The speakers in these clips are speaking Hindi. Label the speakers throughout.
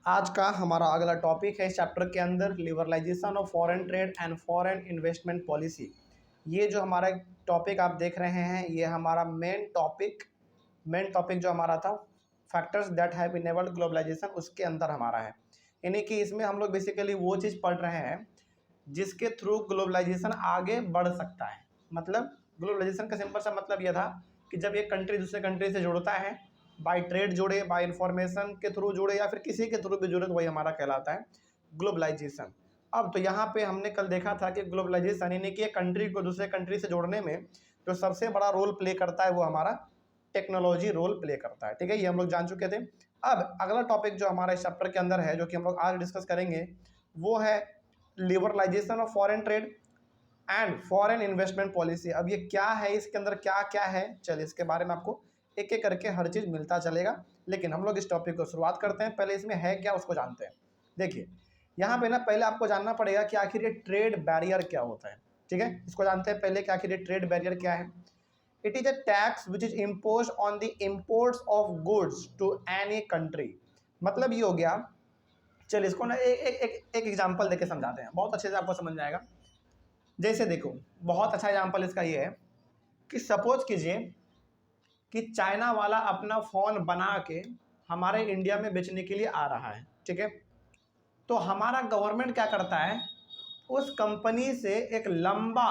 Speaker 1: आज का हमारा अगला टॉपिक है इस चैप्टर के अंदर liberalisation of foreign trade and foreign investment policy. ये जो हमारा टॉपिक आप देख रहे हैं ये हमारा मेन टॉपिक जो हमारा था factors that have enabled globalisation, उसके अंदर हमारा है। यानी कि इसमें हम लोग बेसिकली वो चीज़ पढ़ रहे हैं जिसके थ्रू ग्लोबलाइजेशन आगे बढ़ सकता है। मतलब ग्लोबलाइजेशन का सिंपल सा मतलब यह था कि जब एक कंट्री दूसरे कंट्री से जुड़ता है, बाय ट्रेड जुड़े, बाय इंफॉर्मेशन के थ्रू जुड़े या फिर किसी के थ्रू भी जुड़े, तो वही हमारा कहलाता है ग्लोबलाइजेशन। अब तो यहाँ पे हमने कल देखा था कि ग्लोबलाइजेशन यानी कि एक कंट्री को दूसरे कंट्री से जोड़ने में जो सबसे बड़ा रोल प्ले करता है वो हमारा टेक्नोलॉजी रोल प्ले करता है। ठीक है, ये हम लोग जान चुके थे। अब अगला टॉपिक जो हमारा इस चैप्टर के अंदर है, जो कि हम लोग आज डिस्कस करेंगे, वो है liberalisation of foreign trade and foreign investment policy. अब ये क्या है, इसके अंदर क्या क्या है, चलिए इसके बारे में आपको एक एक करके हर चीज़ मिलता चलेगा। लेकिन हम लोग इस टॉपिक को शुरुआत करते हैं, पहले इसमें है क्या उसको जानते हैं। देखिए यहाँ पे ना पहले आपको जानना पड़ेगा कि आखिर ये ट्रेड बैरियर क्या होता है। ठीक है, इसको जानते हैं पहले कि आखिर ये ट्रेड बैरियर क्या है। It is a tax which is impose on the imports of goods to any country. मतलब ये हो गया, चलिए इसको ना एक एग्जाम्पल देके समझाते हैं, बहुत अच्छे से आपको समझ जाएगा। जैसे देखो, बहुत अच्छा एग्जाम्पल इसका ये है कि सपोज कीजिए कि चाइना वाला अपना फ़ोन बना के हमारे इंडिया में बेचने के लिए आ रहा है। ठीक है, तो हमारा गवर्नमेंट क्या करता है, उस कंपनी से एक लंबा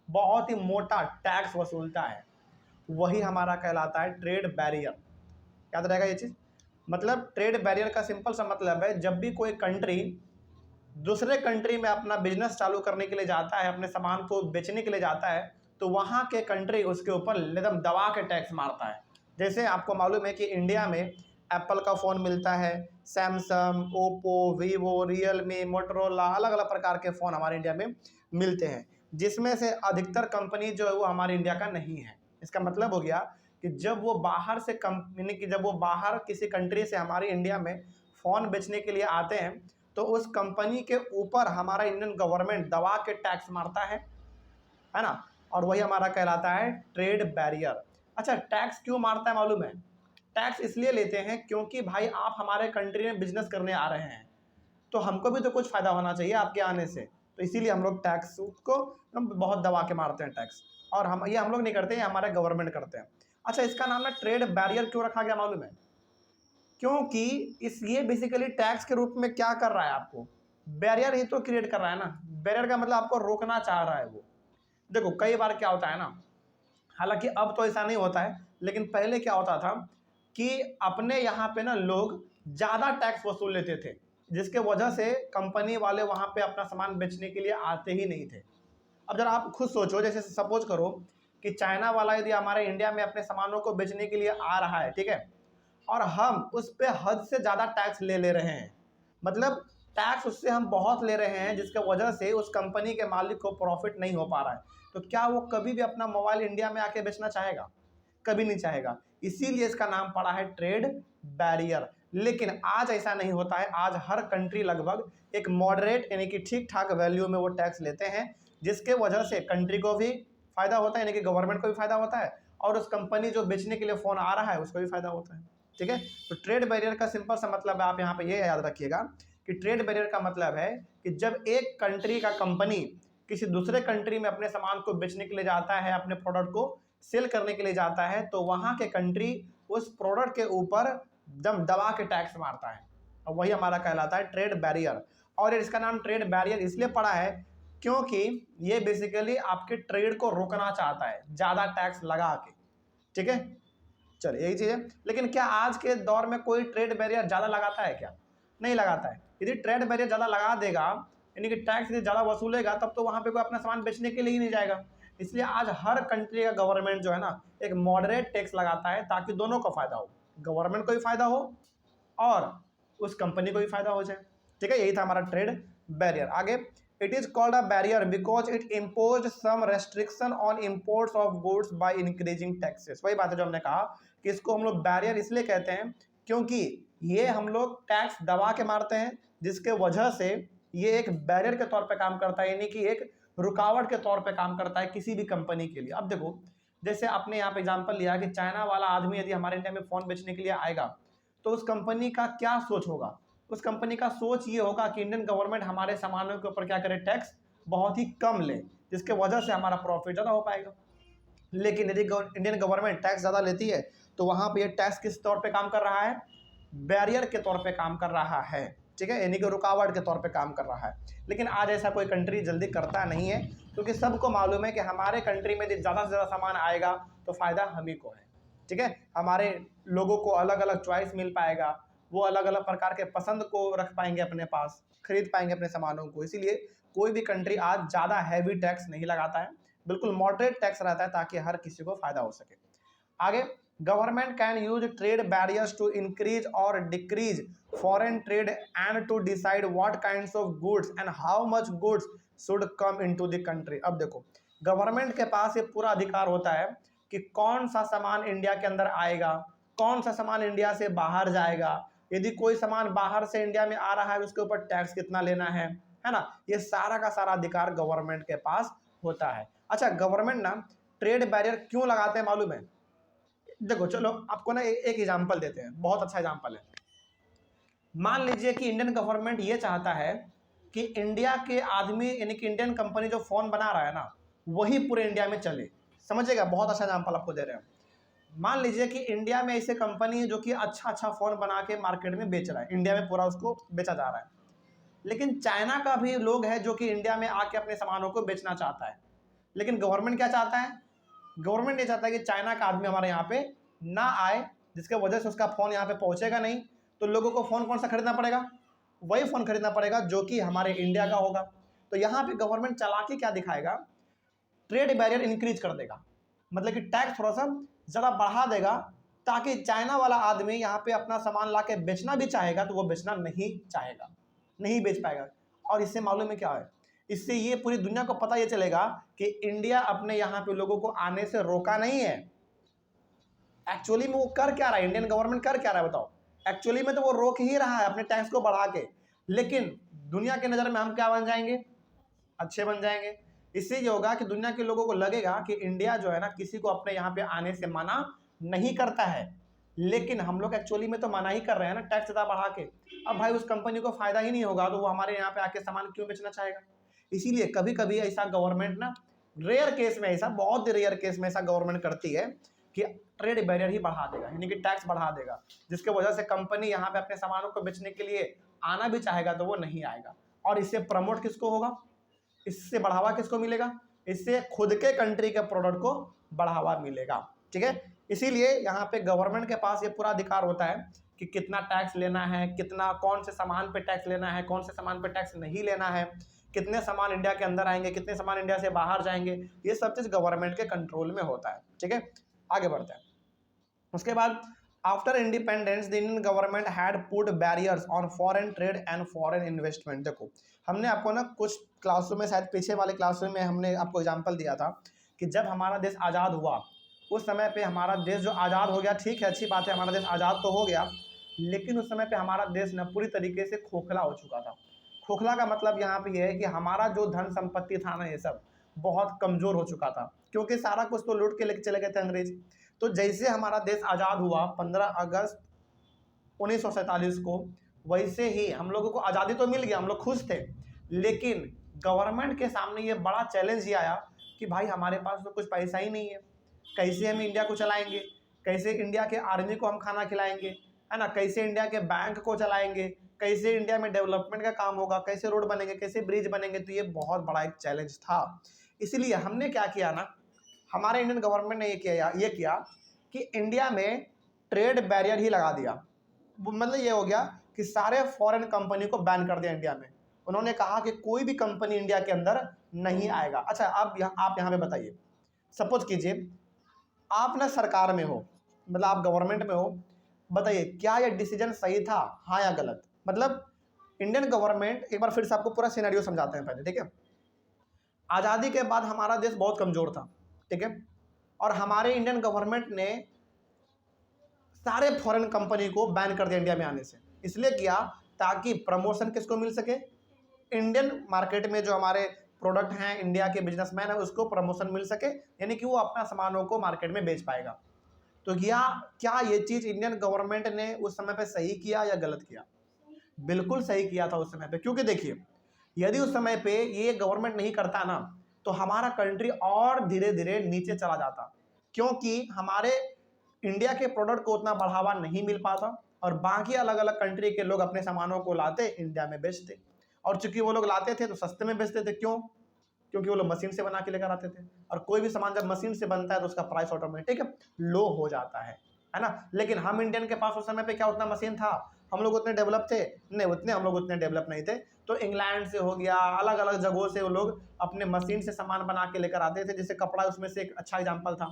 Speaker 1: बहुत ही मोटा टैक्स वसूलता है। वही हमारा कहलाता है ट्रेड बैरियर। याद रहेगा ये चीज़। मतलब ट्रेड बैरियर का सिंपल सा मतलब है, जब भी कोई कंट्री दूसरे कंट्री में अपना बिजनेस चालू करने के लिए जाता है, अपने सामान को बेचने के लिए जाता है, तो वहाँ के कंट्री उसके ऊपर एकदम दबा के टैक्स मारता है। जैसे आपको मालूम है कि इंडिया में एप्पल का फ़ोन मिलता है, Samsung, Oppo, Vivo, Realme, Motorola, अलग अलग प्रकार के फ़ोन हमारे इंडिया में मिलते हैं, जिसमें से अधिकतर कंपनी जो है वो हमारे इंडिया का नहीं है। इसका मतलब हो गया कि जब वो बाहर से यानी कि जब वो बाहर किसी कंट्री से हमारे इंडिया में फ़ोन बेचने के लिए आते हैं, तो उस कंपनी के ऊपर हमारा इंडियन गवर्नमेंट दबा के टैक्स मारता है ना। और वही हमारा कहलाता है ट्रेड बैरियर। अच्छा, टैक्स क्यों मारता है मालूम है? टैक्स इसलिए लेते हैं क्योंकि भाई आप हमारे कंट्री में बिजनेस करने आ रहे हैं, तो हमको भी तो कुछ फ़ायदा होना चाहिए आपके आने से। तो इसीलिए हम लोग टैक्स को हम बहुत दबा के मारते हैं टैक्स। और हम लोग नहीं करते, ये हमारे गवर्नमेंट करते हैं। अच्छा, इसका नाम ना ट्रेड बैरियर क्यों रखा गया मालूम है? क्योंकि ये बेसिकली टैक्स के रूप में क्या कर रहा है, आपको बैरियर ही तो क्रिएट कर रहा है ना। बैरियर का मतलब आपको रोकना चाह रहा है वो। देखो कई बार क्या होता है ना, हालांकि अब तो ऐसा नहीं होता है, लेकिन पहले क्या होता था कि अपने यहाँ पे ना लोग ज़्यादा टैक्स वसूल लेते थे, जिसके वजह से कंपनी वाले वहाँ पे अपना सामान बेचने के लिए आते ही नहीं थे। अब जरा आप खुद सोचो, जैसे सपोज करो कि चाइना वाला यदि हमारे इंडिया में अपने सामानों को बेचने के लिए आ रहा है, ठीक है, और हम उस पर हद से ज़्यादा टैक्स ले रहे हैं, मतलब टैक्स उससे हम बहुत ले रहे हैं, जिसके वजह से उस कंपनी के मालिक को प्रॉफिट नहीं हो पा रहा है, तो क्या वो कभी भी अपना मोबाइल इंडिया में आके बेचना चाहेगा? कभी नहीं चाहेगा। इसीलिए इसका नाम पड़ा है ट्रेड बैरियर। लेकिन आज ऐसा नहीं होता है, आज हर कंट्री लगभग एक मॉडरेट यानी कि ठीक ठाक वैल्यू में वो टैक्स लेते हैं, जिसके वजह से कंट्री को भी फायदा होता है, यानी कि गवर्नमेंट को भी फायदा होता है, और उस कंपनी जो बेचने के लिए फ़ोन आ रहा है उसको भी फायदा होता है। ठीक है, तो ट्रेड बैरियर का सिंपल सा मतलब है, आप यहाँ पे ये याद रखिएगा कि ट्रेड बैरियर का मतलब है कि जब एक कंट्री का कंपनी किसी दूसरे कंट्री में अपने सामान को बेचने के लिए जाता है, अपने प्रोडक्ट को सेल करने के लिए जाता है, तो वहाँ के कंट्री उस प्रोडक्ट के ऊपर दम दबा के टैक्स मारता है, और वही हमारा कहलाता है ट्रेड बैरियर। और इसका नाम ट्रेड बैरियर इसलिए पड़ा है क्योंकि ये बेसिकली आपके ट्रेड को रोकना चाहता है ज़्यादा टैक्स लगा के। ठीक है, चलिए यही चीज़ है। लेकिन क्या आज के दौर में कोई ट्रेड बैरियर ज़्यादा लगाता है क्या? नहीं लगाता है। यदि ट्रेड बैरियर ज़्यादा लगा देगा, यानी कि टैक्स यदि ज़्यादा वसूलेगा, तब तो वहाँ पे कोई अपना सामान बेचने के लिए ही नहीं जाएगा। इसलिए आज हर कंट्री का गवर्नमेंट जो है ना एक मॉडरेट टैक्स लगाता है, ताकि दोनों को फायदा हो, गवर्नमेंट को भी फायदा हो और उस कंपनी को भी फायदा हो जाए। ठीक है, यही था हमारा ट्रेड बैरियर। आगे, it is called a barrier because it impose some restriction on imports of goods by increasing taxes. वही बात है जो हमने कहा कि इसको हम लोग बैरियर इसलिए कहते हैं क्योंकि ये हम लोग टैक्स दबा के मारते हैं, जिसके वजह से ये एक बैरियर के तौर पे काम करता है, यानी कि एक रुकावट के तौर पे काम करता है किसी भी कंपनी के लिए। अब देखो, जैसे आपने यहाँ पे एग्जांपल लिया कि चाइना वाला आदमी यदि हमारे इंडिया में फ़ोन बेचने के लिए आएगा, तो उस कंपनी का क्या सोच होगा? उस कंपनी का सोच ये होगा कि इंडियन गवर्नमेंट हमारे सामानों के ऊपर क्या करे, टैक्स बहुत ही कम ले, जिसके वजह से हमारा प्रॉफिट ज़्यादा हो पाएगा। लेकिन यदि इंडियन गवर्नमेंट टैक्स ज़्यादा लेती है तो वहाँ पे ये टैक्स किस तौर पे काम कर रहा है, बैरियर के तौर पे काम कर रहा है, ठीक है, यानी कि रुकावट के तौर पे काम कर रहा है। लेकिन आज ऐसा कोई कंट्री जल्दी करता नहीं है, क्योंकि सबको मालूम है कि हमारे कंट्री में यदि ज़्यादा से ज़्यादा सामान आएगा तो फ़ायदा हम ही को है, ठीक है। हमारे लोगों को अलग अलग चॉइस मिल पाएगा, वो अलग अलग प्रकार के पसंद को रख पाएंगे अपने पास, खरीद पाएंगे अपने सामानों को। इसीलिए कोई भी कंट्री आज ज़्यादा हैवी टैक्स नहीं लगाता है, बिल्कुल मॉडरेट टैक्स रहता है ताकि हर किसी को फायदा हो सके। आगे, government can use trade barriers to increase और decrease foreign trade and to decide what kinds of goods and how much goods should come into the country. अब देखो, गवर्नमेंट के पास ये पूरा अधिकार होता है कि कौन सा सामान इंडिया के अंदर आएगा, कौन सा सामान इंडिया से बाहर जाएगा, यदि कोई सामान बाहर से इंडिया में आ रहा है उसके ऊपर टैक्स कितना लेना है ना, ये सारा का सारा अधिकार गवर्नमेंट के पास होता है। अच्छा, गवर्नमेंट ना ट्रेड बैरियर क्यों लगाते हैं मालूम है? देखो चलो आपको ना एक एग्जांपल देते हैं, बहुत अच्छा एग्जांपल है। मान लीजिए कि इंडियन गवर्नमेंट ये चाहता है कि इंडिया के आदमी यानी कि इंडियन कंपनी जो फ़ोन बना रहा है ना वही पूरे इंडिया में चले। समझिएगा, बहुत अच्छा एग्जांपल आपको दे रहे हैं। मान लीजिए कि इंडिया में ऐसे कंपनी है जो कि अच्छा अच्छा फ़ोन बना के मार्केट में बेच रहा है, इंडिया में पूरा उसको बेचा जा रहा है। लेकिन चाइना का भी लोग है जो कि इंडिया में आके अपने सामानों को बेचना चाहता है। लेकिन गवर्नमेंट क्या चाहता है? गवर्नमेंट ये चाहता है कि चाइना का आदमी हमारे यहाँ पे ना आए, जिसके वजह से उसका फ़ोन यहाँ पे पहुँचेगा नहीं, तो लोगों को फ़ोन कौन सा खरीदना पड़ेगा? वही फ़ोन खरीदना पड़ेगा जो कि हमारे इंडिया का होगा। तो यहाँ पे गवर्नमेंट चालाकी क्या दिखाएगा, ट्रेड बैरियर इंक्रीज कर देगा, मतलब कि टैक्स थोड़ा सा ज़्यादा बढ़ा देगा, ताकि चाइना वाला आदमी यहाँ पे अपना सामान ला के बेचना भी चाहेगा तो वो बेचना नहीं चाहेगा, नहीं बेच पाएगा। और इससे मालूम है क्या है, इससे ये पूरी दुनिया को पता ये चलेगा कि इंडिया अपने यहाँ पे लोगों को आने से रोका नहीं है। एक्चुअली में वो कर क्या रहा है, इंडियन गवर्नमेंट कर क्या रहा है बताओ? एक्चुअली में तो वो रोक ही रहा है अपने टैक्स को बढ़ा के, लेकिन दुनिया की नज़र में हम क्या बन जाएंगे, अच्छे बन जाएंगे। इससे ये होगा कि दुनिया के लोगों को लगेगा कि इंडिया जो है ना किसी को अपने यहाँ पे आने से मना नहीं करता है, लेकिन हम लोग एक्चुअली में तो मना ही कर रहे हैं ना टैक्स ज़्यादा बढ़ा के। अब भाई उस कंपनी को फायदा ही नहीं होगा तो वो हमारे यहाँ पे आके सामान क्यों बेचना चाहेगा? इसीलिए कभी कभी ऐसा गवर्नमेंट ना, रेयर केस में ऐसा, बहुत रेयर केस में ऐसा गवर्नमेंट करती है कि ट्रेड बैरियर ही बढ़ा देगा, यानी कि टैक्स बढ़ा देगा, जिसके वजह से कंपनी यहाँ पे अपने सामानों को बेचने के लिए आना भी चाहेगा तो वो नहीं आएगा। और इससे प्रमोट किसको होगा, इससे बढ़ावा किसको मिलेगा? इससे खुद के कंट्री के प्रोडक्ट को बढ़ावा मिलेगा, ठीक है। इसीलिए यहाँ पे गवर्नमेंट के पास ये पूरा अधिकार होता है कि कितना टैक्स लेना है, कितना, कौन से सामान पे टैक्स लेना है, कौन से सामान पे टैक्स नहीं लेना है, कितने सामान इंडिया के अंदर आएंगे, कितने सामान इंडिया से बाहर जाएंगे, ये सब चीज़ गवर्नमेंट के कंट्रोल में होता है, ठीक है। आगे बढ़ते हैं। उसके बाद, after independence the Indian government had put barriers on foreign trade and foreign investment. देखो हमने आपको ना कुछ क्लासों में, शायद पीछे वाले क्लासों में हमने आपको एग्जांपल दिया था कि जब हमारा देश आज़ाद हुआ उस समय पे हमारा देश जो आज़ाद हो गया, ठीक है, अच्छी बात है, हमारा देश आज़ाद तो हो गया, लेकिन उस समय पे हमारा देश ना पूरी तरीके से खोखला हो चुका था। खोखला का मतलब यहाँ पे ये है कि हमारा जो धन संपत्ति था ना, ये सब बहुत कमज़ोर हो चुका था, क्योंकि सारा कुछ तो लूट के लेके चले गए थे अंग्रेज। तो जैसे हमारा देश आज़ाद हुआ 15 अगस्त 1947 को, वैसे ही हम लोगों को आज़ादी तो मिल गया, हम लोग खुश थे, लेकिन गवर्नमेंट के सामने ये बड़ा चैलेंज ये आया कि भाई हमारे पास तो कुछ पैसा ही नहीं है, कैसे हम इंडिया को चलाएंगे, कैसे इंडिया के आर्मी को हम खाना खिलाएंगे, है ना, कैसे इंडिया के बैंक को चलाएंगे, कैसे इंडिया में डेवलपमेंट का काम होगा, कैसे रोड बनेंगे, कैसे ब्रिज बनेंगे। तो ये बहुत बड़ा एक चैलेंज था। इसीलिए हमने क्या किया ना, हमारे इंडियन गवर्नमेंट ने ये किया कि इंडिया में ट्रेड बैरियर ही लगा दिया। मतलब ये हो गया कि सारे फॉरेन कंपनी को बैन कर दिया इंडिया में। उन्होंने कहा कि कोई भी कंपनी इंडिया के अंदर नहीं आएगा। अच्छा, आप यहाँ पे बताइए, सपोज कीजिए आप ना सरकार में हो, मतलब आप गवर्नमेंट में हो, बताइए क्या ये डिसीजन सही था, हाँ या गलत? मतलब इंडियन गवर्नमेंट, एक बार फिर से आपको पूरा सिनेरियो समझाते हैं पहले, ठीक है। आज़ादी के बाद हमारा देश बहुत कमज़ोर था, ठीक है, और हमारे इंडियन गवर्नमेंट ने सारे फॉरेन कंपनी को बैन कर दिया इंडिया में आने से। इसलिए किया ताकि प्रमोशन किसको मिल सके, इंडियन मार्केट में जो हमारे प्रोडक्ट हैं, इंडिया के बिजनेसमैन है, उसको प्रमोशन मिल सके, यानी कि वो अपना सामानों को मार्केट में बेच पाएगा। तो क्या ये चीज़ इंडियन गवर्नमेंट ने उस समय पे सही किया या गलत किया? बिल्कुल सही किया था उस समय पे, क्योंकि देखिए यदि उस समय पे ये गवर्नमेंट नहीं करता ना तो हमारा कंट्री और धीरे धीरे नीचे चला जाता, क्योंकि हमारे इंडिया के प्रोडक्ट को उतना बढ़ावा नहीं मिल पाता और बाकी अलग अलग कंट्री के लोग अपने सामानों को लाते इंडिया में बेचते, और चूंकि वो लोग लाते थे तो सस्ते में बेचते थे। क्यों? क्योंकि वो लोग मशीन से बना के लेकर आते थे, और कोई भी सामान जब मशीन से बनता है तो उसका प्राइस ऑटोमेटिक लो हो जाता है ना। लेकिन हम इंडियन के पास उस समय पे क्या उतना मशीन था? हम लोग उतने डेवलप थे नहीं, हम लोग उतने डेवलप नहीं थे। तो इंग्लैंड से हो गया, अलग अलग जगहों से वो लोग अपने मशीन से सामान बना के लेकर आते थे। जैसे कपड़ा उसमें से एक अच्छा एग्जाम्पल था,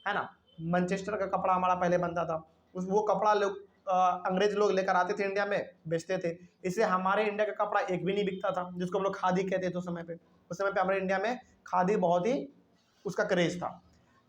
Speaker 1: है ना, मैनचेस्टर का कपड़ा हमारा पहले बनता था। वो कपड़ा लोग अंग्रेज लोग लेकर आते थे इंडिया में, बेचते थे। इससे हमारे इंडिया का कपड़ा एक भी नहीं बिकता था, जिसको हम लोग खादी कहते थे उस समय पे। उस समय पे हमारे इंडिया में खादी बहुत ही उसका क्रेज था।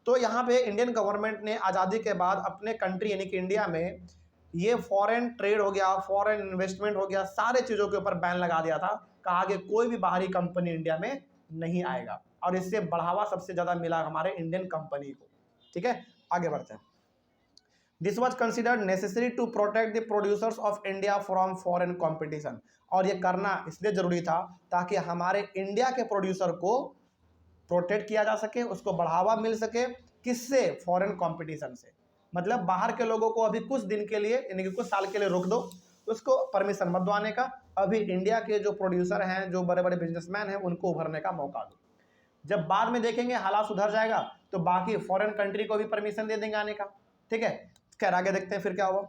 Speaker 1: तो यहाँ पे इंडियन गवर्नमेंट ने आज़ादी के बाद अपने कंट्री यानी कि इंडिया में ये फॉरेन ट्रेड हो गया, फॉरेन इन्वेस्टमेंट हो गया, सारे चीज़ों के ऊपर बैन लगा दिया था। कहा कि कोई भी बाहरी कंपनी इंडिया में नहीं आएगा, और इससे बढ़ावा सबसे ज़्यादा मिला हमारे इंडियन कंपनी को। ठीक है, आगे बढ़ते हैं। This was considered necessary to protect the producers of India from foreign competition, और ये करना इसलिए जरूरी था ताकि हमारे इंडिया के प्रोड्यूसर को प्रोटेक्ट किया जा सके, उसको बढ़ावा मिल सके। किससे? फॉरेन कंपटीशन से। मतलब बाहर के लोगों को अभी कुछ दिन के लिए यानी कि कुछ साल के लिए रोक दो, उसको परमिशन मत दो आने का। अभी इंडिया के जो प्रोड्यूसर हैं, जो बड़े बड़े बिजनेसमैन हैं, उनको उभरने का मौका दो। जब बाद में देखेंगे हालात सुधर जाएगा तो बाकी फॉरेन कंट्री को भी परमिशन दे देंगे आने का। ठीक है, खैर आगे देखते हैं फिर क्या हुआ।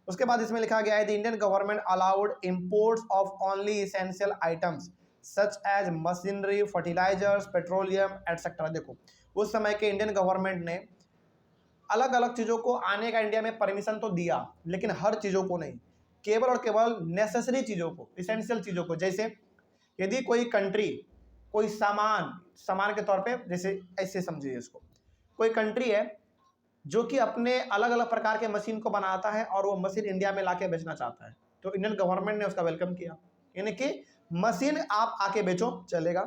Speaker 1: उसके बाद इसमें लिखा गया है the Indian government allowed imports of only essential items such as machinery, fertilisers, petroleum etcetera. देखो उस समय के इंडियन गवर्नमेंट ने अलग अलग चीज़ों को आने का इंडिया में परमिशन तो दिया, लेकिन हर चीज़ों को नहीं, केवल और केवल नेसेसरी चीज़ों को, इसेंशियल चीज़ों को। जैसे यदि कोई कंट्री कोई सामान के तौर पे, जैसे ऐसे समझिए इसको, कोई कंट्री है जो कि अपने अलग अलग प्रकार के मशीन को बनाता है और वो मशीन इंडिया में लाके बेचना चाहता है, तो इंडियन गवर्नमेंट ने उसका वेलकम किया। यानी कि मशीन आप आके बेचो चलेगा,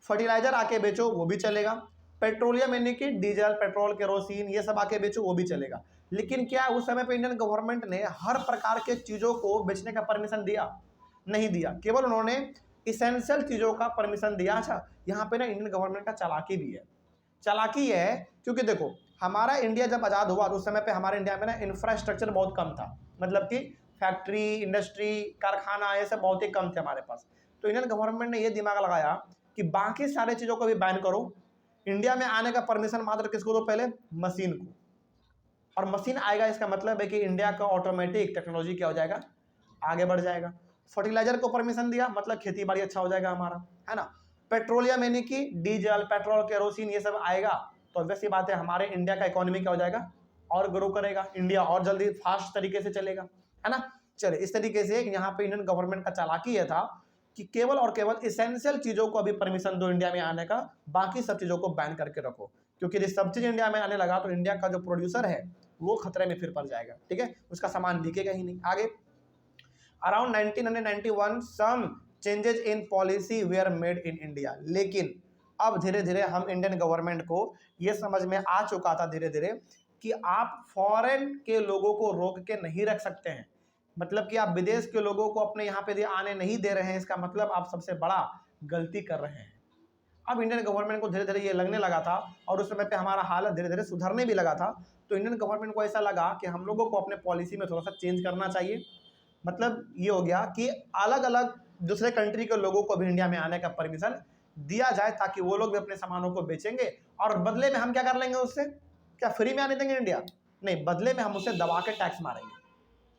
Speaker 1: फर्टिलाइजर आके बेचो वो भी चलेगा, पेट्रोलियम यानी कि डीजल, पेट्रोल, केरोसिन ये सब आके बेचो वो भी चलेगा। लेकिन क्या उस समय पे इंडियन गवर्नमेंट ने हर प्रकार के चीज़ों को बेचने का परमिशन दिया? नहीं दिया, केवल उन्होंने इसेंशियल चीज़ों का परमिशन दिया। अच्छा, यहाँ पे ना इंडियन गवर्नमेंट का चालाकी भी है। चालाकी है क्योंकि देखो हमारा इंडिया जब आज़ाद हुआ तो उस समय पे हमारे इंडिया में ना इंफ्रास्ट्रक्चर बहुत कम था, मतलब कि फैक्ट्री, इंडस्ट्री, कारखाना ये सब बहुत ही कम थे हमारे पास। तो इंडियन गवर्नमेंट ने ये दिमाग लगाया कि बाकी सारे चीज़ों को भी बैन करो, इंडिया में आने का परमिशन मात्र किसको दो? पहले मशीन को। और मशीन आएगा इसका मतलब है कि इंडिया का ऑटोमेटिक टेक्नोलॉजी क्या हो जाएगा? आगे बढ़ जाएगा। फर्टिलाइजर को परमिशन दिया मतलब खेती बाड़ी अच्छा हो जाएगा हमारा, है ना। पेट्रोलियम यानी कि डीजल, पेट्रोल, केरोसिन ये सब आएगा तो वैसी बात है हमारे इंडिया का इकोनॉमी क्या हो जाएगा? और ग्रो करेगा, इंडिया और जल्दी फास्ट तरीके से चलेगा, है ना। चलिए इस तरीके से यहाँ पे इंडियन गवर्नमेंट का चालाकी यह था कि केवल और केवल इसेंशियल चीज़ों को अभी परमिशन दो इंडिया में आने का, बाकी सब चीज़ों को बैन करके रखो, क्योंकि यदि सब चीज़ इंडिया में आने लगा तो इंडिया का जो प्रोड्यूसर है वो खतरे में फिर पड़ जाएगा। ठीक है, उसका सामान बिकेगा ही नहीं। आगे around 1991 some changes in policy were made in India, लेकिन अब धीरे धीरे हम इंडियन गवर्नमेंट को ये समझ में आ चुका था धीरे धीरे कि आप फॉरेन के लोगों को रोक के नहीं रख सकते हैं। मतलब कि आप विदेश के लोगों को अपने यहाँ पे आने नहीं दे रहे हैं, इसका मतलब आप सबसे बड़ा गलती कर रहे हैं। अब इंडियन गवर्नमेंट को धीरे धीरे ये लगने लगा था और उस समय पे हमारा हालत धीरे धीरे सुधरने भी लगा था। तो इंडियन गवर्नमेंट को ऐसा लगा कि हम लोगों को अपने पॉलिसी में थोड़ा सा चेंज करना चाहिए। मतलब ये हो गया कि अलग अलग दूसरे कंट्री के लोगों को भी इंडिया में आने का परमिशन दिया जाए ताकि वो लोग भी अपने सामानों को बेचेंगे, और बदले में हम क्या कर लेंगे उससे? क्या फ्री में आने देंगे इंडिया? नहीं, बदले में हम उसे दबा के टैक्स मारेंगे,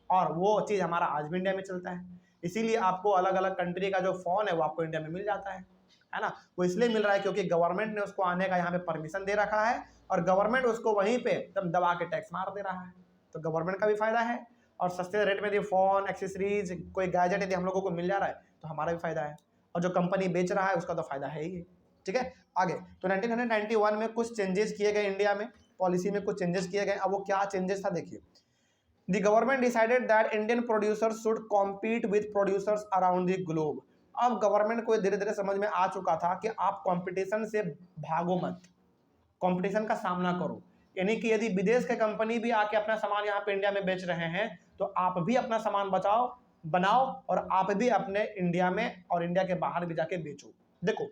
Speaker 1: और वो चीज़ हमारा आज भी इंडिया में चलता है। इसीलिए आपको अलग अलग कंट्री का जो फ़ोन है वो आपको इंडिया में मिल जाता है ना। वो इसलिए मिल रहा है क्योंकि गवर्नमेंट ने उसको आने का यहाँ पे परमिशन दे रखा है और गवर्नमेंट उसको वहीं पे एकदम दबा के टैक्स मार दे रहा है। तो गवर्नमेंट का भी फायदा है, और सस्ते रेट में यदि फ़ोन, एक्सेसरीज, कोई गैजेट यदि हम लोगों को मिल जा रहा है तो हमारा भी फायदा है, और जो कंपनी बेच रहा है उसका तो फायदा है ही। ठीक है, आगे तो 1991 में कुछ चेंजेस किए गए इंडिया में, पॉलिसी में कुछ चेंजेस किए गए। अब वो क्या चेंजेस था देखिए। The government decided that Indian producers should compete with producers around the globe. अब गवर्नमेंट को धीरे धीरे समझ में आ चुका था कि आप कंपटीशन से भागो मत, कंपटीशन का सामना करो। यानी कि यदि विदेश के कंपनी भी आके अपना सामान यहाँ पे इंडिया में बेच रहे हैं तो आप भी अपना सामान बचाओ, बनाओ और आप भी अपने इंडिया में और इंडिया के बाहर भी जाके बेचो। देखो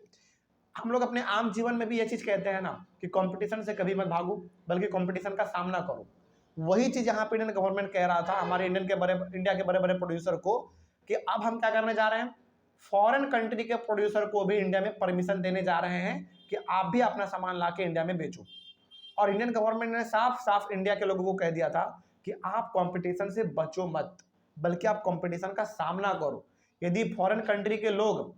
Speaker 1: हम लोग अपने आम जीवन में भी ये चीज कहते हैं ना कि कंपटीशन से कभी मत भागो, बल्कि कंपटीशन का सामना करो। वही चीज यहाँ पे इंडियन गवर्नमेंट कह रहा था हमारे इंडिया के बड़े बड़े प्रोड्यूसर को कि अब हम क्या करने जा रहे हैं, फॉरेन कंट्री के प्रोड्यूसर को भी इंडिया में परमिशन देने जा रहे हैं कि आप भी अपना सामान ला के इंडिया में बेचो। और इंडियन गवर्नमेंट ने साफ साफ इंडिया के लोगों को कह दिया था कि आप कंपटीशन से बचो मत, बल्कि आप कंपटीशन का सामना करो। यदि फॉरेन कंट्री के लोग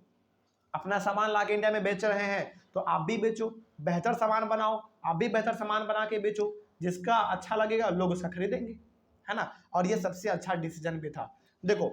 Speaker 1: अपना सामान ला के इंडिया में बेच रहे हैं तो आप भी बेचो, बेहतर सामान बनाओ, आप भी बेहतर सामान बना के बेचो, जिसका अच्छा लगेगा लोग उसका खरीदेंगे, है ना। और ये सबसे अच्छा डिसीजन भी था। देखो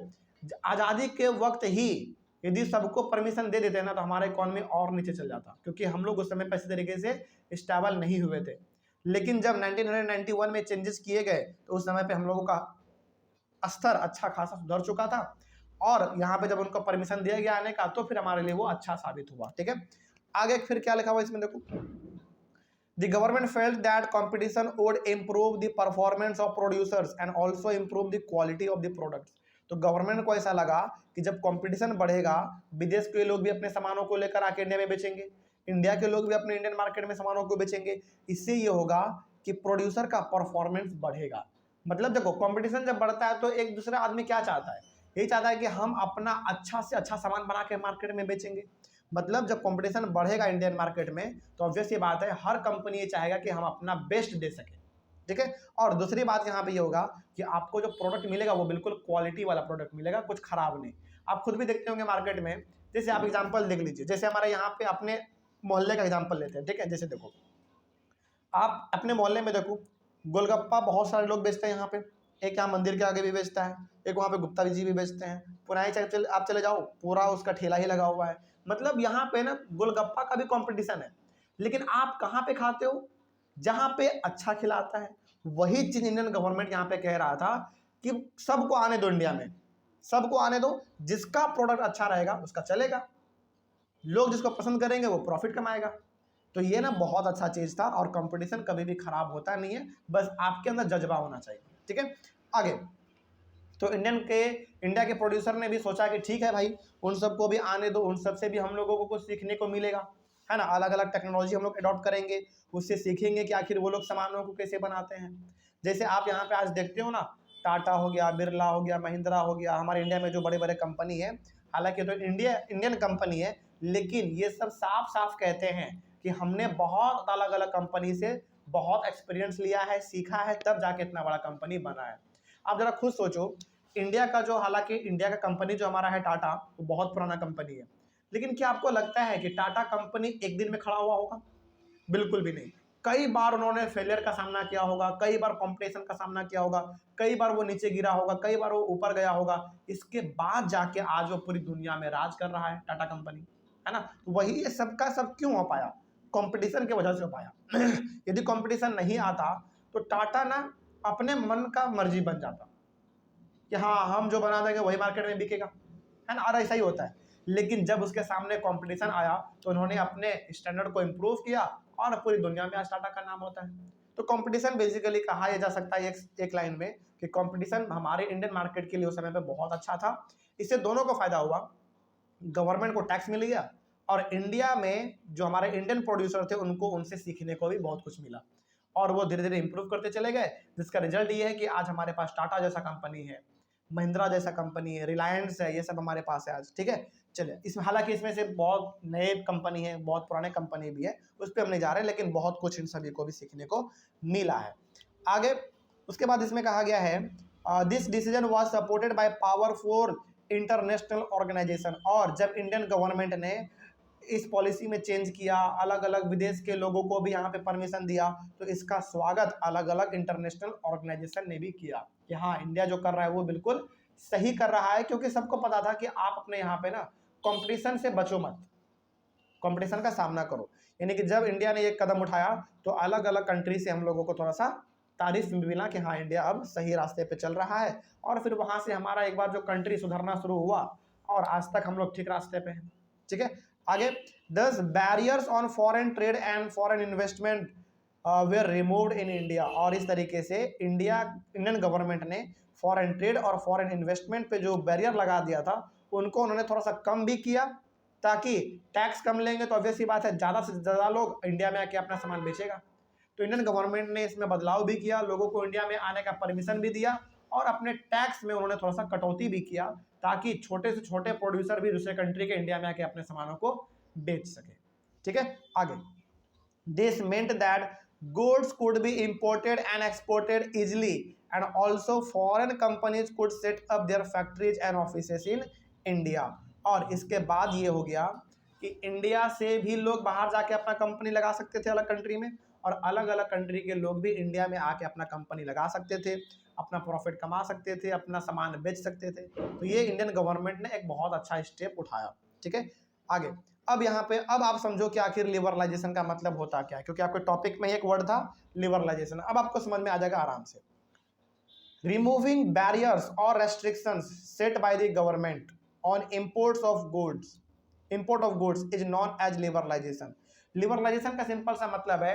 Speaker 1: आज़ादी के वक्त ही यदि सबको परमिशन दे देते हैं ना तो हमारा इकॉनमी और नीचे चल जाता, क्योंकि हम लोग उस समय पर इसी तरीके से स्टेबल नहीं हुए थे। लेकिन जब 1991 में चेंजेस किए गए तो उस समय पे हम लोगों का स्तर अच्छा खासा सुधर चुका था, और यहाँ पे जब उनको परमिशन दिया गया आने का तो फिर हमारे लिए वो अच्छा साबित हुआ। ठीक है, आगे फिर क्या लिखा हुआ इसमें देखो, The government felt that competition would improve the performance of producers and also improve the quality of the products. तो गवर्नमेंट को ऐसा लगा कि जब कंपटीशन बढ़ेगा, विदेश के लोग भी अपने सामानों को लेकर आके इंडिया में बेचेंगे, इंडिया के लोग भी अपने इंडियन मार्केट में सामानों को बेचेंगे। इससे ये होगा कि प्रोड्यूसर का परफॉर्मेंस बढ़ेगा। मतलब देखो कंपटीशन जब बढ़ता है तो एक दूसरा आदमी क्या चाहता है, यही चाहता है कि हम अपना अच्छा से अच्छा सामान बना के मार्केट में बेचेंगे। मतलब जब कंपटीशन बढ़ेगा इंडियन मार्केट में तो ऑब्वियस ये बात है हर कंपनी ये चाहेगा कि हम अपना बेस्ट दे सकें। ठीक है, और दूसरी बात यहाँ पे ये होगा कि आपको जो प्रोडक्ट मिलेगा वो बिल्कुल क्वालिटी वाला प्रोडक्ट मिलेगा, कुछ खराब नहीं। आप खुद भी देखते होंगे मार्केट में, जैसे आप एग्जांपल देख लीजिए, जैसे हमारे यहाँ पे अपने मोहल्ले का एग्जांपल लेते हैं। ठीक है, जैसे देखो आप अपने मोहल्ले में देखो गोलगप्पा बहुत सारे लोग बेचते हैं यहाँ पे, एक यहाँ मंदिर के आगे भी बेचता है, एक वहाँ पे गुप्ता जी भी बेचते हैं, पुरानी आप चले जाओ पूरा उसका ठेला ही लगा हुआ है। मतलब यहाँ पे ना गोलगप्पा का भी कंपटीशन है, लेकिन आप कहाँ पे खाते हो, जहाँ पे अच्छा खिलाता है। वही चीज इंडियन गवर्नमेंट यहाँ पे कह रहा था कि सबको आने दो, इंडिया में सबको आने दो, जिसका प्रोडक्ट अच्छा रहेगा उसका चलेगा, लोग जिसको पसंद करेंगे वो प्रॉफिट कमाएगा। तो ये ना बहुत अच्छा चीज था, और कंपटीशन कभी भी खराब होता नहीं है, बस आपके अंदर जज्बा होना चाहिए। ठीक है, आगे तो इंडिया के प्रोड्यूसर ने भी सोचा कि ठीक है भाई उन सबको भी आने दो, उन सब से भी हम लोगों को कुछ सीखने को मिलेगा, है ना। अलग अलग टेक्नोलॉजी हम लोग अडॉप्ट करेंगे, उससे सीखेंगे कि आखिर वो लोग सामानों को कैसे बनाते हैं। जैसे आप यहाँ पे आज देखते हो ना, टाटा हो गया, बिरला हो गया, महिंद्रा हो गया, हमारे इंडिया में जो बड़े बड़े कंपनी है, हालांकि तो इंडियन कंपनी है, लेकिन ये सब साफ साफ कहते हैं कि हमने बहुत अलग अलग कंपनी से बहुत एक्सपीरियंस लिया है, सीखा है, तब जाके इतना बड़ा कंपनी बना है। आप जरा खुद सोचो, इंडिया का जो, हालांकि इंडिया का कंपनी जो हमारा है टाटा, वो बहुत पुराना कंपनी है, लेकिन क्या आपको लगता है कि टाटा कंपनी एक दिन में खड़ा हुआ होगा? बिल्कुल भी नहीं। कई बार उन्होंने फेलियर का सामना किया होगा, कई बार कंपटीशन का सामना किया होगा, कई बार वो नीचे गिरा होगा, कई बार वो ऊपर गया होगा, इसके बाद जाके आज वो पूरी दुनिया में राज कर रहा है टाटा कंपनी, है ना। वही ये सबका सब क्यों हो पाया? कंपटीशन की वजह से हो पाया। यदि कंपटीशन नहीं आता तो टाटा ना अपने मन का मर्जी बन जाता कि हाँ हम जो बना देंगे वही मार्केट में बिकेगा, है ना, और ऐसा ही होता है। लेकिन जब उसके सामने कंपटीशन आया तो उन्होंने अपने स्टैंडर्ड को इम्प्रूव किया, और पूरी दुनिया में आज टाटा का नाम होता है। तो कंपटीशन बेसिकली कहा जा सकता है एक लाइन में कि कंपटीशन हमारे इंडियन मार्केट के लिए उस समय पे बहुत अच्छा था। इससे दोनों को फायदा हुआ, गवर्नमेंट को टैक्स मिल गया, और इंडिया में जो हमारे इंडियन प्रोड्यूसर थे उनको उनसे सीखने को भी बहुत कुछ मिला, और वो धीरे धीरे इंप्रूव करते चले गए, जिसका रिजल्ट ये है कि आज हमारे पास टाटा जैसा कंपनी है, महिंद्रा जैसा कंपनी है, रिलायंस है, ये सब हमारे पास है आज। ठीक है, चलिए इसमें, हालांकि इसमें से बहुत नए कंपनी है, बहुत पुराने कंपनी भी है, उस पर हम नहीं जा रहे, लेकिन बहुत कुछ इन सभी को भी सीखने को मिला है। आगे उसके बाद इसमें कहा गया है this decision was supported by powerful international organisation. और जब इंडियन गवर्नमेंट ने इस पॉलिसी में चेंज किया, अलग अलग विदेश के लोगों को भी यहाँ पे परमिशन दिया, तो इसका स्वागत अलग अलग इंटरनेशनल ऑर्गेनाइजेशन ने भी किया कि हाँ इंडिया जो कर रहा है वो बिल्कुल सही कर रहा है, क्योंकि सबको पता था कि आप अपने यहाँ पे ना कंपटीशन से बचो मत, कंपटीशन का सामना करो। यानी कि जब इंडिया ने एक कदम उठाया तो अलग अलग कंट्री से हम लोगों को थोड़ा सा तारीफ मिला कि हाँ इंडिया अब सही रास्ते पे चल रहा है, और फिर वहाँ से हमारा एक बार जो कंट्री सुधरना शुरू हुआ, और आज तक हम लोग ठीक रास्ते पे हैं। ठीक है, आगे 10 barriers on foreign trade and foreign investment were removed in India, और इस तरीके से इंडियन गवर्नमेंट ने फॉरेन ट्रेड और फॉरेन इन्वेस्टमेंट पे जो बैरियर लगा दिया था उनको उन्होंने थोड़ा सा कम भी किया, ताकि टैक्स कम लेंगे तो ऑब्वियस सी बात है ज़्यादा से ज़्यादा लोग इंडिया में आके अपना सामान बेचेगा। तो इंडियन गवर्नमेंट ने इसमें बदलाव भी किया, लोगों को इंडिया में आने का परमिशन भी दिया और अपने टैक्स में उन्होंने थोड़ा सा कटौती भी किया, ताकि छोटे से छोटे प्रोड्यूसर भी दूसरे कंट्री के इंडिया में आके अपने सामानों को बेच सके। ठीक है, आगे, this meant that goods could be imported and exported easily and also foreign companies could set up their factories and offices in India। और इसके बाद ये हो गया कि इंडिया से भी लोग बाहर जाके अपना कंपनी लगा सकते थे अलग कंट्री में, और अलग अलग कंट्री के लोग भी इंडिया में आके अपना कंपनी लगा सकते थे, अपना प्रॉफिट कमा सकते थे, अपना सामान बेच सकते थे। तो ये इंडियन गवर्नमेंट ने एक बहुत अच्छा स्टेप उठाया। ठीक है, आगे, अब यहाँ पे अब आप समझो कि आखिर लिबरलाइजेशन का मतलब होता क्या है, क्योंकि आपके टॉपिक में एक वर्ड था लिबरलाइजेशन। अब आपको समझ में आ जाएगा आराम से। रिमूविंग बैरियर्स और restrictions set by the government on import of goods is known as liberalisation. Liberalisation का सिंपल सा मतलब है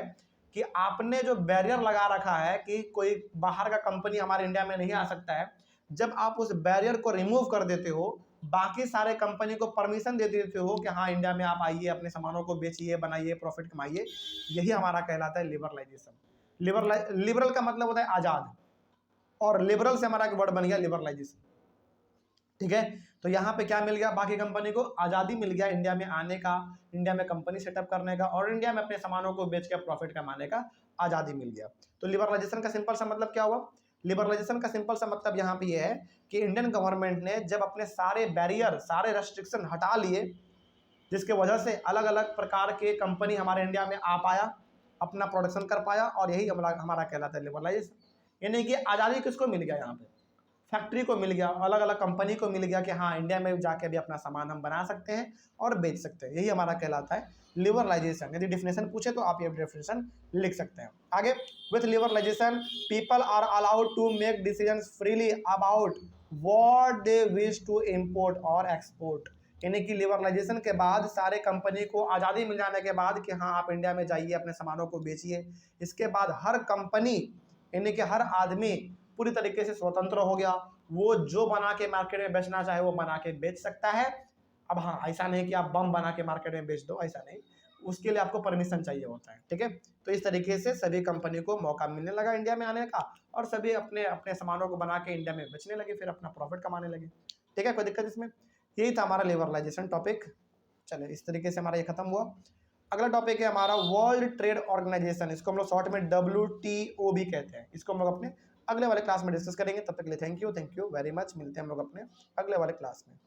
Speaker 1: कि आपने जो बैरियर लगा रखा है कि कोई बाहर का कंपनी हमारे इंडिया में नहीं आ सकता है, जब आप उस बैरियर को रिमूव कर देते हो, बाकी सारे कंपनी को परमिशन दे देते हो कि हाँ इंडिया में आप आइए, अपने सामानों को बेचिए, बनाइए, प्रॉफिट कमाइए, यही हमारा कहलाता है लिबरलाइजेशन। लिबरल का मतलब होता है आज़ाद, और लिबरल से हमारा एक वर्ड बन गया लिबरलाइजेशन। ठीक है, तो यहाँ पे क्या मिल गया, बाकी कंपनी को आज़ादी मिल गया इंडिया में आने का, इंडिया में कंपनी सेटअप करने का, और इंडिया में अपने सामानों को बेच के प्रॉफिट कमाने का आज़ादी मिल गया। तो लिबरलाइजेशन का सिंपल सा मतलब क्या हुआ, लिबरलाइजेशन का सिंपल सा मतलब यहाँ पे ये है कि इंडियन गवर्नमेंट ने जब अपने सारे बैरियर, सारे रेस्ट्रिक्शन हटा लिए, जिसके वजह से अलग अलग प्रकार के कंपनी हमारे इंडिया में आ पाया, अपना प्रोडक्शन कर पाया, और यही हमारा कहलाता है लिबरलाइजेशन। यानी कि आज़ादी किसको मिल गया, यहाँ पे फैक्ट्री को मिल गया, अलग अलग कंपनी को मिल गया कि हाँ इंडिया में जाके भी अपना सामान हम बना सकते हैं और बेच सकते हैं, यही हमारा कहलाता है लिबरलाइजेशन। यदि डेफिनेशन पूछे तो आप ये डेफिनेशन लिख सकते हैं। आगे, with liberalisation people are allowed to make decisions freely about what they wish to import और एक्सपोर्ट। यानी कि लिबरलाइजेशन के बाद सारे कंपनी को आज़ादी मिल जाने के बाद कि हाँ आप इंडिया में जाइए, अपने सामानों को बेचिए, इसके बाद हर कंपनी यानी कि हर आदमी पूरी तरीके से स्वतंत्र हो गया, वो जो बना के मार्केट में बेचना चाहे वो बना के बेच सकता है। अब हाँ, ऐसा नहीं कि आप बम बना के मार्केट में बेच दो, ऐसा नहीं, उसके लिए आपको परमिशन चाहिए होता है। ठीक है, तो इस तरीके से सभी कंपनी को मौका मिलने लगा इंडिया में आने का, और सभी अपने अपने सामानों को बना के इंडिया में बेचने लगे, फिर अपना प्रॉफिट कमाने लगे। ठीक है, कोई दिक्कत इसमें, यही था हमारा लिबरलाइजेशन टॉपिक। चले, इस तरीके से हमारा ये खत्म हुआ। अगला टॉपिक है हमारा वर्ल्ड ट्रेड ऑर्गेनाइजेशन, इसको हम लोग शॉर्ट में WTO भी कहते हैं। इसको हम लोग अपने अगले वाले क्लास में डिस्कस करेंगे। तब तक के लिए थैंक यू वेरी मच, मिलते हैं हम लोग अपने अगले वाले क्लास में।